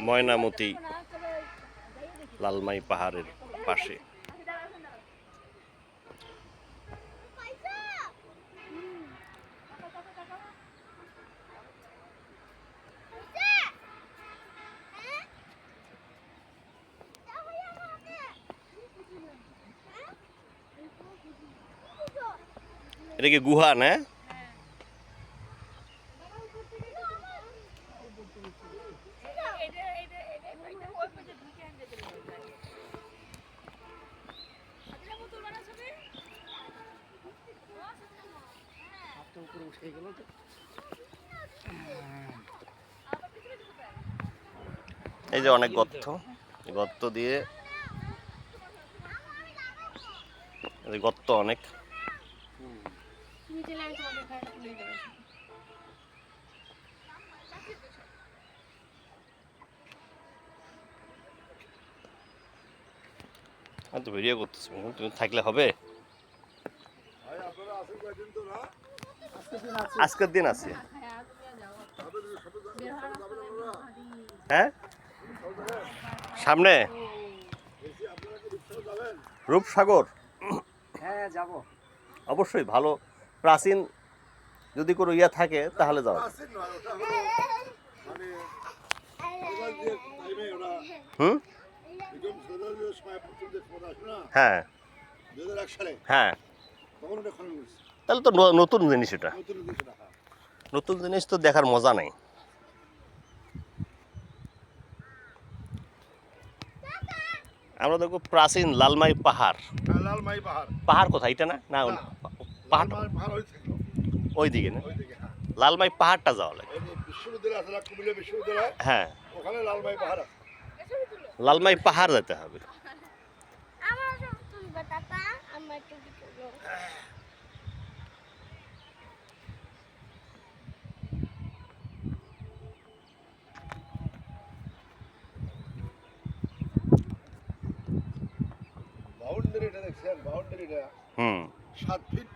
ময়নামতি লালমাই পাহাড়ের পাশে। এটা কি গুহা না? এই যে অনেক গর্ত, গর্ত দিয়ে গর্ত অনেক। তো ভিডিও করতেছি, তুমি থাকলে হবে। আজকের দিন আছে। হ্যাঁ, সামনে রূপসাগর। হ্যাঁ যাব অবশ্যই, ভালো প্রাচীন যদি কোনো ইয়া থাকে তাহলে যাও। হুম, হ্যাঁ হ্যাঁ, তাহলে তো নতুন জিনিস। এটা নতুন জিনিস, তো দেখার মজা নেই। আমরা দেখবো প্রাচীন লালমাই পাহাড়। লালমাই পাহাড়। পাহাড় কোথায়? এটা না না, পাহাড় ওইদিকে না? লালমাই পাহাড়টা যাওয়া লাগে। বিশ্ববিদ্যালয় আছে না, কুমিল্লা বিশ্ববিদ্যালয়, হ্যাঁ, ওখানে লালমাই পাহাড় আছে। লালমাই পাহাড় যেতে হবে। বাউন্ডারিটা দেখছেন? বাউন্ডারিটা 7 ফিট